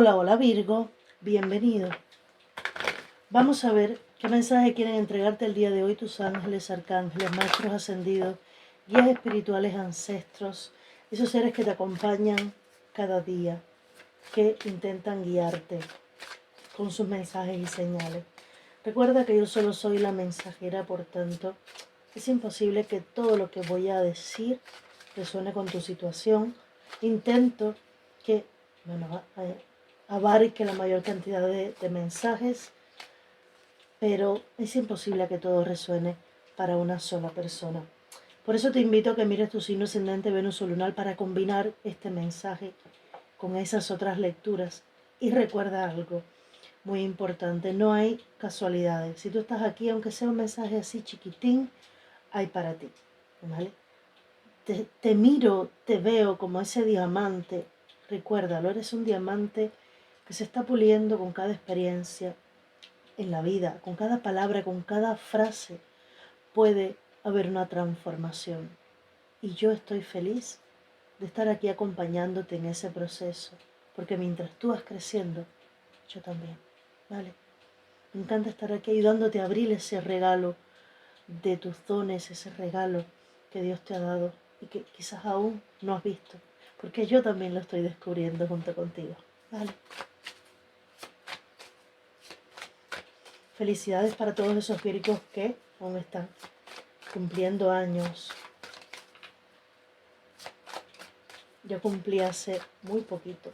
Hola, hola Virgo, bienvenido. Vamos a ver qué mensaje quieren entregarte el día de hoy tus ángeles, arcángeles, maestros ascendidos, guías espirituales, ancestros, esos seres que te acompañan cada día, que intentan guiarte con sus mensajes y señales. Recuerda que yo solo soy la mensajera, por tanto, es imposible que todo lo que voy a decir resuene con tu situación. Intento que abarque la mayor cantidad de mensajes, pero es imposible que todo resuene para una sola persona. Por eso te invito a que mires tu signo ascendente, Venus o lunar para combinar este mensaje con esas otras lecturas. Y recuerda algo muy importante, no hay casualidades. Si tú estás aquí, aunque sea un mensaje así chiquitín, hay para ti, ¿vale? Te miro, te veo como ese diamante. Recuérdalo, eres un diamante que se está puliendo con cada experiencia en la vida, con cada palabra, con cada frase. Puede haber una transformación. Y yo estoy feliz de estar aquí acompañándote en ese proceso, porque mientras tú vas creciendo, yo también, ¿vale? Me encanta estar aquí ayudándote a abrir ese regalo de tus dones, ese regalo que Dios te ha dado y que quizás aún no has visto, porque yo también lo estoy descubriendo junto contigo, ¿vale? Felicidades para todos esos vírgos que aún están cumpliendo años. Yo cumplí hace muy poquito.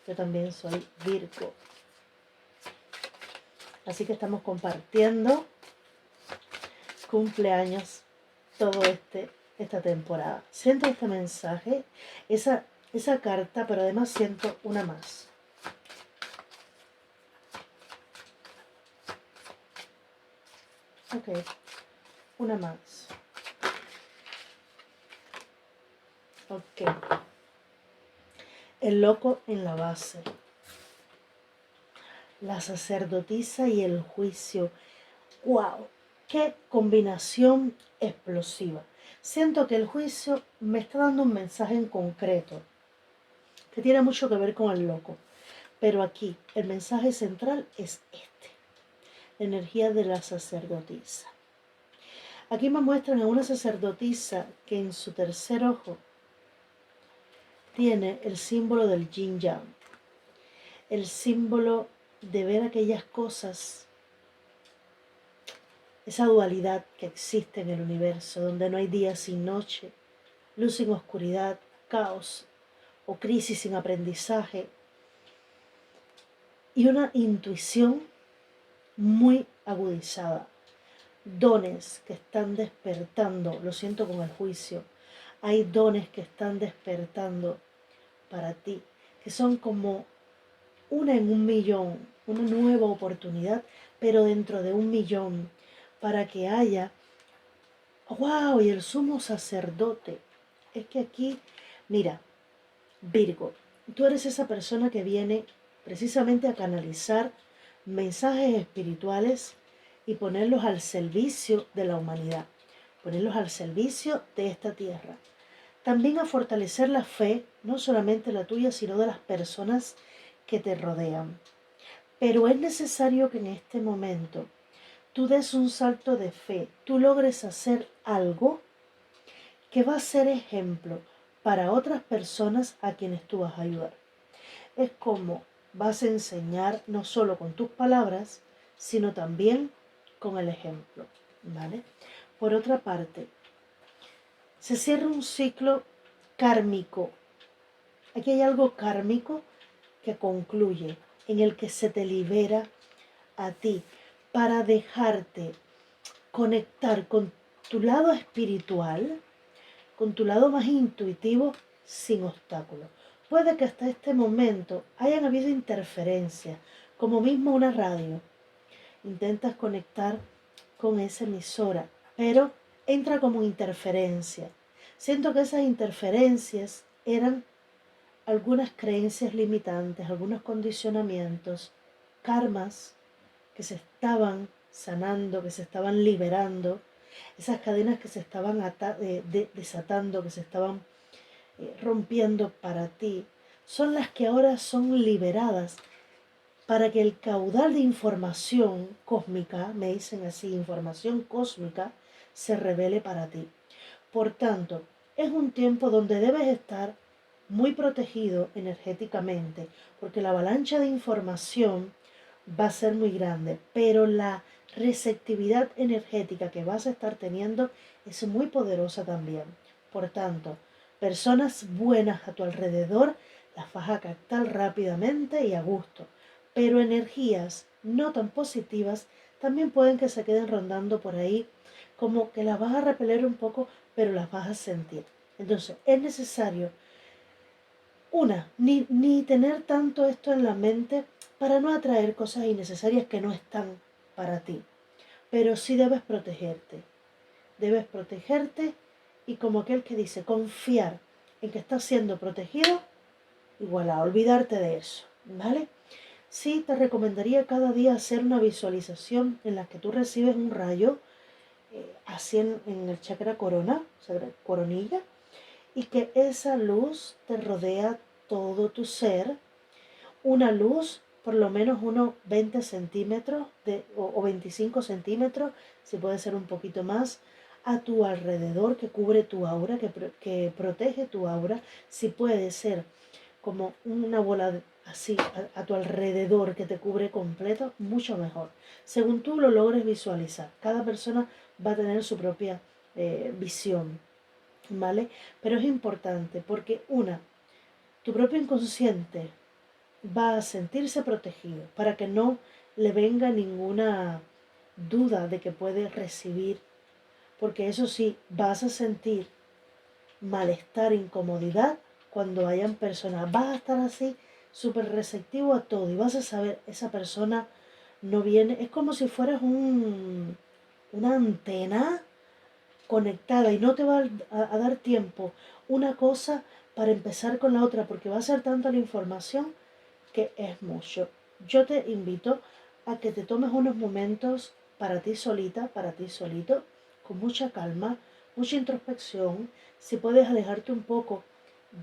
Yo también soy Virgo. Así que estamos compartiendo cumpleaños todo esta temporada. Siento este mensaje, esa carta, pero además siento una más. Ok, una más. Ok. El loco en la base. La sacerdotisa y el juicio. ¡Wow! ¡Qué combinación explosiva! Siento que el juicio me está dando un mensaje en concreto que tiene mucho que ver con el loco. Pero aquí el mensaje central es este. La energía de la sacerdotisa. Aquí me muestran a una sacerdotisa que en su tercer ojo tiene el símbolo del yin yang. El símbolo de ver aquellas cosas, esa dualidad que existe en el universo, donde no hay día sin noche, luz sin oscuridad, caos o crisis sin aprendizaje, y una intuición muy agudizada, dones que están despertando, lo siento con el juicio, hay dones que están despertando para ti, que son como una en un millón, una nueva oportunidad, pero dentro de un millón, para que haya, wow, y el sumo sacerdote. Es que aquí, mira, Virgo, tú eres esa persona que viene precisamente a canalizar mensajes espirituales y ponerlos al servicio de la humanidad, ponerlos al servicio de esta tierra. También a fortalecer la fe, no solamente la tuya, sino de las personas que te rodean. Pero es necesario que en este momento tú des un salto de fe, tú logres hacer algo que va a ser ejemplo para otras personas a quienes tú vas a ayudar. Es como vas a enseñar no solo con tus palabras, sino también con el ejemplo, ¿vale? Por otra parte, se cierra un ciclo kármico. Aquí hay algo kármico que concluye, en el que se te libera a ti para dejarte conectar con tu lado espiritual, con tu lado más intuitivo, sin obstáculos. Puede que hasta este momento hayan habido interferencias, como mismo una radio. Intentas conectar con esa emisora, pero entra como interferencia. Siento que esas interferencias eran algunas creencias limitantes, algunos condicionamientos, karmas que se estaban sanando, que se estaban liberando, esas cadenas que se estaban desatando, que se estaban rompiendo para ti. son las que ahora son liberadas para que el caudal de información cósmica, me dicen así, información cósmica, se revele para ti. Por tanto, es un tiempo donde debes estar muy protegido energéticamente, porque la avalancha de información va a ser muy grande, pero la receptividad energética que vas a estar teniendo es muy poderosa también. Por tanto, personas buenas a tu alrededor las vas a captar rápidamente y a gusto, pero energías no tan positivas también pueden que se queden rondando por ahí, como que las vas a repeler un poco, pero las vas a sentir. Entonces, es necesario ni tener tanto esto en la mente para no atraer cosas innecesarias que no están para ti. Pero sí debes protegerte. Debes protegerte y como aquel que dice, confiar en que estás siendo protegido, igual a olvidarte de eso, ¿vale? Sí, te recomendaría cada día hacer una visualización en la que tú recibes un rayo, así en el chakra corona, o sea, coronilla, y que esa luz te rodea todo tu ser, una luz por lo menos unos 20 centímetros o 25 centímetros, si puede ser un poquito más, a tu alrededor, que cubre tu aura, que protege tu aura, si puede ser como una bola así a tu alrededor que te cubre completo, mucho mejor. Según tú lo logres visualizar, cada persona va a tener su propia visión, ¿vale? Pero es importante porque tu propio inconsciente va a sentirse protegido para que no le venga ninguna duda de que puede recibir, porque eso sí, vas a sentir malestar, incomodidad cuando hayan personas, vas a estar así súper receptivo a todo y vas a saber, esa persona no viene, es como si fueras una antena conectada y no te va a dar tiempo una cosa para empezar con la otra, porque va a ser tanta la información que es mucho. Yo te invito a que te tomes unos momentos para ti solita, para ti solito, con mucha calma, mucha introspección. Si puedes alejarte un poco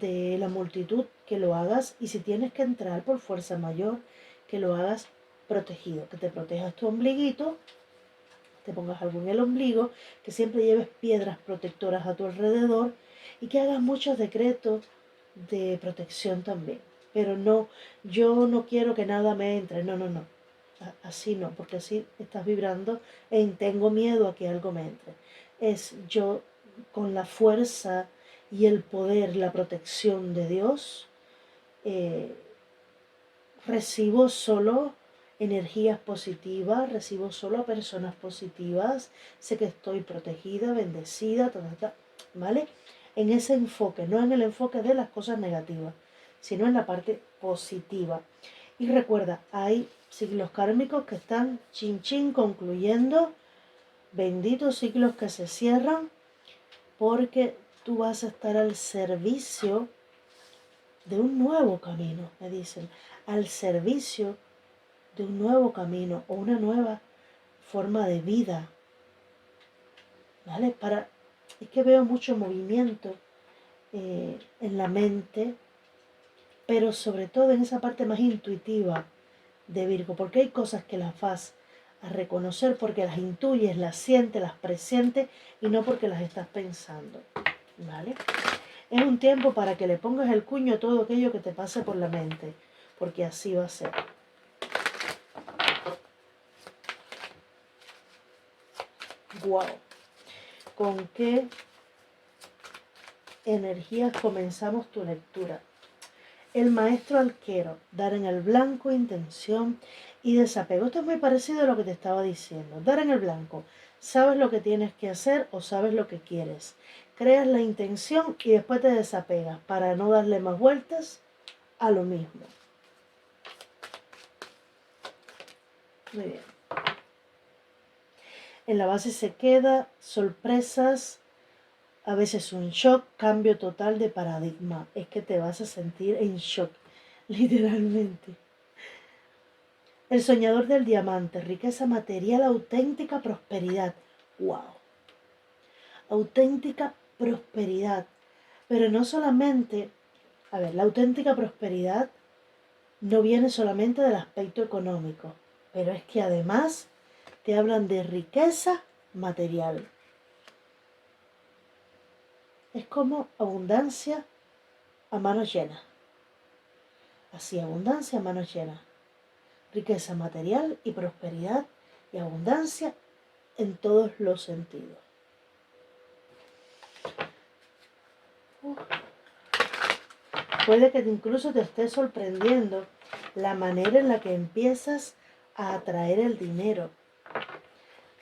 de la multitud, que lo hagas, y si tienes que entrar por fuerza mayor, que lo hagas protegido, que te protejas tu ombliguito, te pongas algo en el ombligo, que siempre lleves piedras protectoras a tu alrededor y que hagas muchos decretos de protección también. Pero no, yo no quiero que nada me entre, no, no, no. Así no, porque así estás vibrando en tengo miedo a que algo me entre. Es yo con la fuerza y el poder, la protección de Dios, eh, recibo solo energías positivas, recibo solo a personas positivas, sé que estoy protegida, bendecida, ¿vale? En ese enfoque, no en el enfoque de las cosas negativas, sino en la parte positiva. Y recuerda, hay ciclos kármicos que están chin chin concluyendo, benditos ciclos que se cierran, porque tú vas a estar al servicio de un nuevo camino, me dicen, al servicio de un nuevo camino o una nueva forma de vida, ¿vale? Es que veo mucho movimiento en la mente, pero sobre todo en esa parte más intuitiva de Virgo, porque hay cosas que las vas a reconocer porque las intuyes, las sientes, las presientes y no porque las estás pensando, ¿vale? Es un tiempo para que le pongas el cuño a todo aquello que te pase por la mente, porque así va a ser. Wow. ¿Con qué energías comenzamos tu lectura? El maestro arquero, dar en el blanco, intención y desapego. Esto es muy parecido a lo que te estaba diciendo. Dar en el blanco. Sabes lo que tienes que hacer o sabes lo que quieres. Creas la intención y después te desapegas para no darle más vueltas a lo mismo. Muy bien. En la base se queda sorpresas, a veces un shock, cambio total de paradigma. Es que te vas a sentir en shock, literalmente. El soñador del diamante, riqueza material, auténtica prosperidad. ¡Wow! Auténtica prosperidad. Pero no solamente A ver, la auténtica prosperidad no viene solamente del aspecto económico, pero es que además te hablan de riqueza material. Es como abundancia a manos llenas. Así, abundancia a manos llenas. Riqueza material y prosperidad y abundancia en todos los sentidos. Puede que incluso te esté sorprendiendo la manera en la que empiezas a atraer el dinero,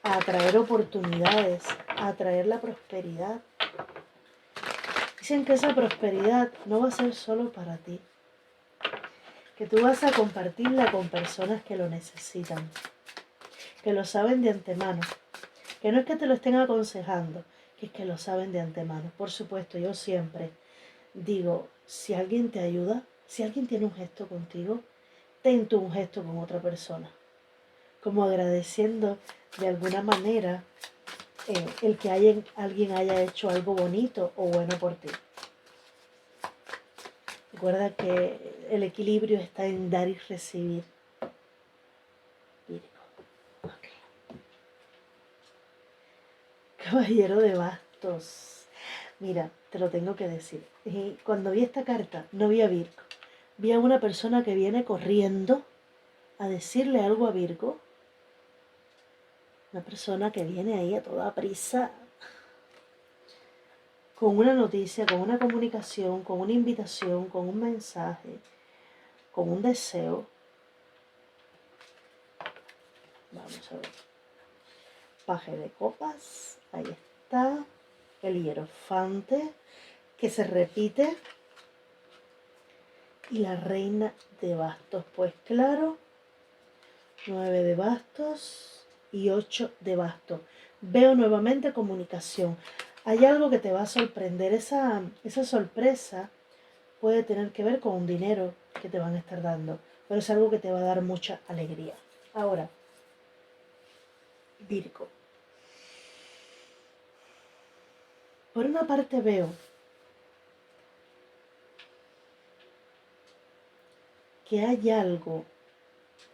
a atraer oportunidades, a atraer la prosperidad. Dicen que esa prosperidad no va a ser solo para ti, que tú vas a compartirla con personas que lo necesitan, que lo saben de antemano, que no es que te lo estén aconsejando, que es que lo saben de antemano. Por supuesto, yo siempre digo, si alguien te ayuda, si alguien tiene un gesto contigo, ten tú un gesto con otra persona, como agradeciendo de alguna manera el que alguien haya hecho algo bonito o bueno por ti. Recuerda que el equilibrio está en dar y recibir. Virgo. Okay. Caballero de bastos. Mira, te lo tengo que decir. Cuando vi esta carta, no vi a Virgo. Vi a una persona que viene corriendo a decirle algo a Virgo. Una persona que viene ahí a toda prisa, con una noticia, con una comunicación, con una invitación, con un mensaje, con un deseo. Vamos a ver. Paje de copas, ahí está. El hierofante, que se repite. Y la reina de bastos. Pues claro, 9 de bastos y 8 de bastos. Veo nuevamente comunicación. Hay algo que te va a sorprender. Esa sorpresa puede tener que ver con un dinero que te van a estar dando, pero es algo que te va a dar mucha alegría. Ahora, Virgo. Por una parte veo que hay algo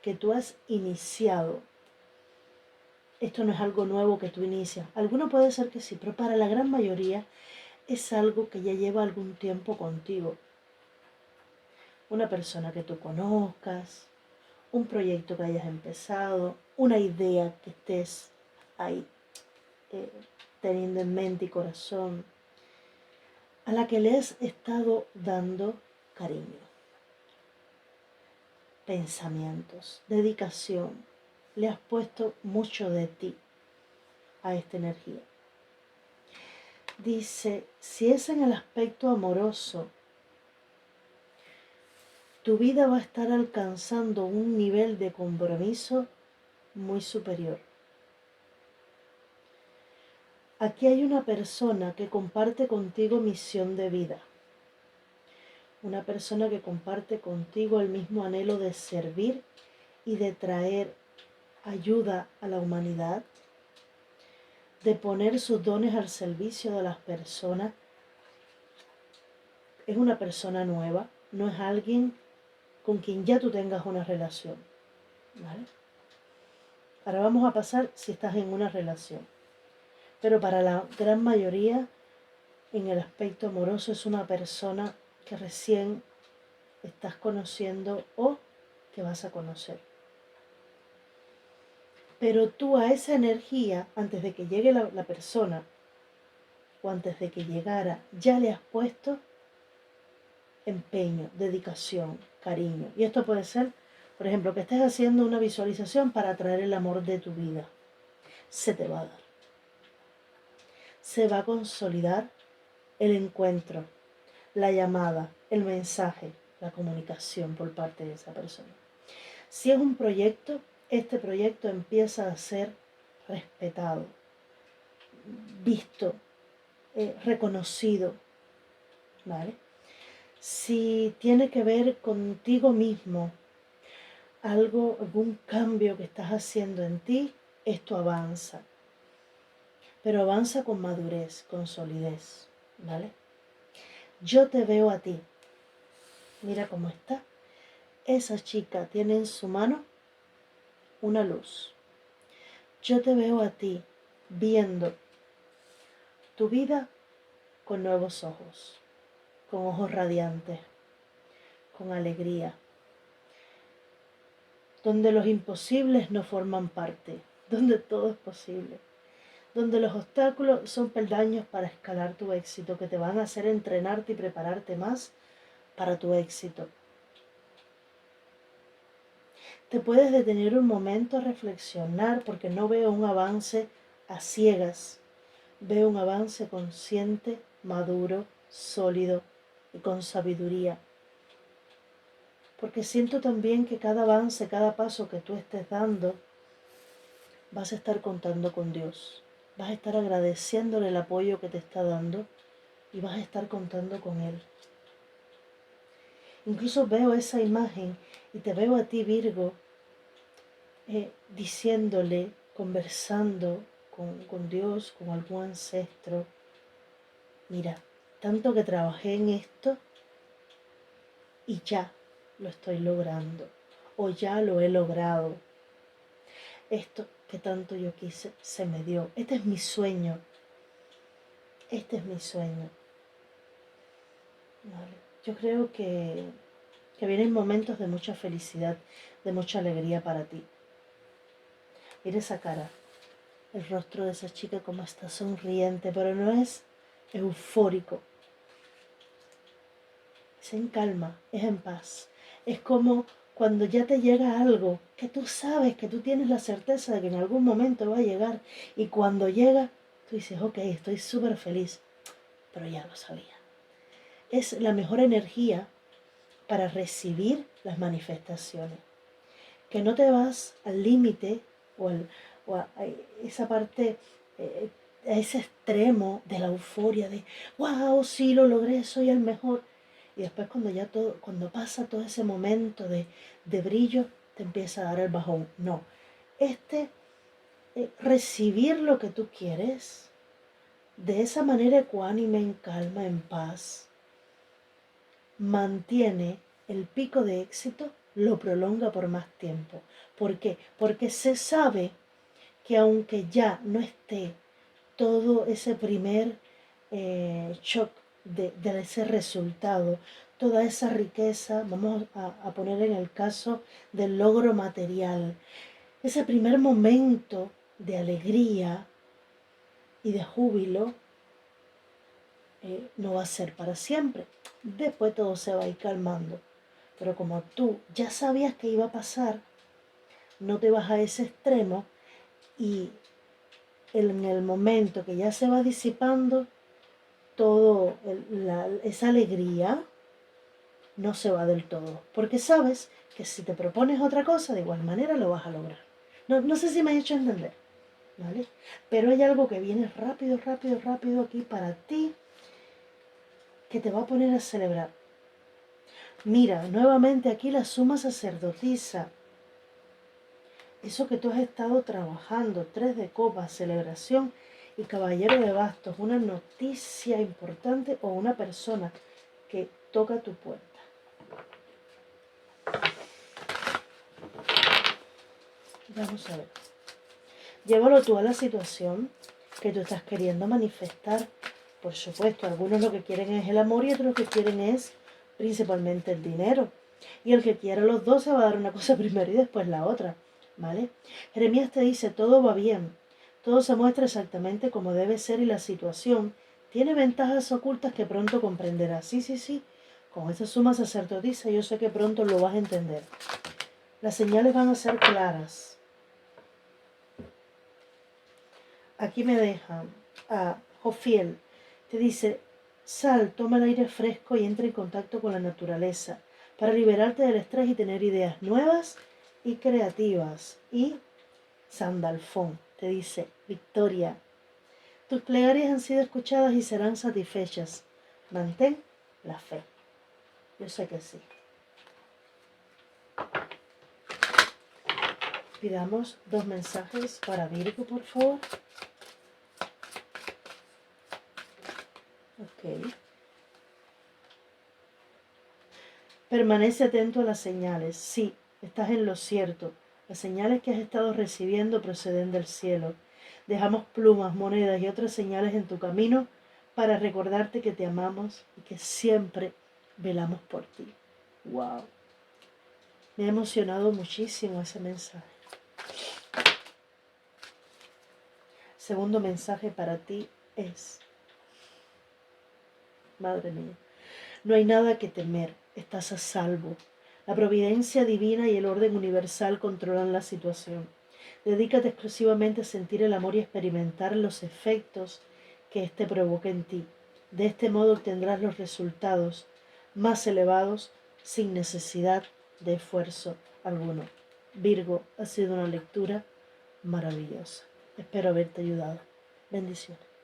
que tú has iniciado. Esto no es algo nuevo que tú inicias. Alguno puede ser que sí, pero para la gran mayoría es algo que ya lleva algún tiempo contigo. Una persona que tú conozcas, un proyecto que hayas empezado, una idea que estés ahí teniendo en mente y corazón, a la que le has estado dando cariño, pensamientos, dedicación. Le has puesto mucho de ti a esta energía. Dice, si es en el aspecto amoroso, tu vida va a estar alcanzando un nivel de compromiso muy superior. Aquí hay una persona que comparte contigo misión de vida. Una persona que comparte contigo el mismo anhelo de servir y de traer ayuda a la humanidad, de poner sus dones al servicio de las personas. Es una persona nueva, no es alguien con quien ya tú tengas una relación, ¿vale? Ahora vamos a pasar si estás en una relación. Pero para la gran mayoría, en el aspecto amoroso, es una persona que recién estás conociendo o que vas a conocer. Pero tú a esa energía, antes de que llegue la persona, o antes de que llegara, ya le has puesto empeño, dedicación, cariño. Y esto puede ser, por ejemplo, que estés haciendo una visualización para atraer el amor de tu vida. Se te va a dar. Se va a consolidar el encuentro, la llamada, el mensaje, la comunicación por parte de esa persona. Si es un proyecto, este proyecto empieza a ser respetado, visto, reconocido, ¿vale? Si tiene que ver contigo mismo, algún cambio que estás haciendo en ti, esto avanza. Pero avanza con madurez, con solidez, ¿vale? Yo te veo a ti Mira cómo está. Esa chica tiene en su mano una luz. Yo te veo a ti viendo tu vida con nuevos ojos, con ojos radiantes, con alegría, donde los imposibles no forman parte, donde todo es posible, donde los obstáculos son peldaños para escalar tu éxito, que te van a hacer entrenarte y prepararte más para tu éxito. Te puedes detener un momento a reflexionar porque no veo un avance a ciegas, veo un avance consciente, maduro, sólido y con sabiduría. Porque siento también que cada avance, cada paso que tú estés dando, vas a estar contando con Dios. Vas a estar agradeciéndole el apoyo que te está dando y vas a estar contando con Él. Incluso veo esa imagen y te veo a ti, Virgo, diciéndole, conversando con Dios, con algún ancestro, mira, tanto que trabajé en esto y ya lo estoy logrando, o ya lo he logrado. Esto que tanto yo quise se me dio. Este es mi sueño. Este es mi sueño. Vale. Yo creo que vienen momentos de mucha felicidad, de mucha alegría para ti. Mira esa cara, el rostro de esa chica como está sonriente, pero no es eufórico. Es en calma, es en paz. Es como cuando ya te llega algo que tú sabes, que tú tienes la certeza de que en algún momento va a llegar. Y cuando llega, tú dices, ok, estoy súper feliz, pero ya lo sabía. Es la mejor energía para recibir las manifestaciones. Que no te vas al límite o a esa parte, a ese extremo de la euforia de, wow, sí, lo logré, soy el mejor. Y después cuando pasa todo ese momento de brillo, te empieza a dar el bajón. No, recibir lo que tú quieres de esa manera ecuánime, en calma, en paz, mantiene el pico de éxito, lo prolonga por más tiempo. ¿Por qué? Porque se sabe que aunque ya no esté todo ese primer shock de ese resultado, toda esa riqueza, vamos a poner en el caso del logro material, ese primer momento de alegría y de júbilo, no va a ser para siempre. Después todo se va a ir calmando. Pero como tú ya sabías que iba a pasar, no te vas a ese extremo y en el momento que ya se va disipando, esa alegría no se va del todo. Porque sabes que si te propones otra cosa, de igual manera lo vas a lograr. No sé si me he hecho entender, ¿vale? Pero hay algo que viene rápido, rápido, rápido aquí para ti, que te va a poner a celebrar. Mira, nuevamente aquí la suma sacerdotisa. Eso que tú has estado trabajando, 3 de copas, celebración y caballero de bastos, una noticia importante o una persona que toca tu puerta. Vamos a ver. Llévalo tú a la situación que tú estás queriendo manifestar. Por supuesto, algunos lo que quieren es el amor y otros lo que quieren es principalmente el dinero. Y el que quiera los dos se va a dar una cosa primero y después la otra, ¿vale? Jeremías te dice, todo va bien, todo se muestra exactamente como debe ser y la situación tiene ventajas ocultas que pronto comprenderás. Sí, sí, sí, con esa suma sacerdotisa yo sé que pronto lo vas a entender. Las señales van a ser claras. Aquí me dejan a Jofiel, te dice, sal, toma el aire fresco y entra en contacto con la naturaleza para liberarte del estrés y tener ideas nuevas y creativas. Y Sandalfón te dice, Victoria, tus plegarias han sido escuchadas y serán satisfechas. Mantén la fe. Yo sé que sí. Pidamos 2 mensajes para Virgo, por favor. Ok. Permanece atento a las señales. Sí, estás en lo cierto. Las señales que has estado recibiendo proceden del cielo. Dejamos plumas, monedas y otras señales en tu camino para recordarte que te amamos y que siempre velamos por ti. ¡Wow! Me ha emocionado muchísimo ese mensaje. Segundo mensaje para ti es, madre mía, no hay nada que temer, estás a salvo. La providencia divina y el orden universal controlan la situación. Dedícate exclusivamente a sentir el amor y experimentar los efectos que éste provoca en ti. De este modo obtendrás los resultados más elevados sin necesidad de esfuerzo alguno. Virgo, ha sido una lectura maravillosa. Espero haberte ayudado. Bendiciones.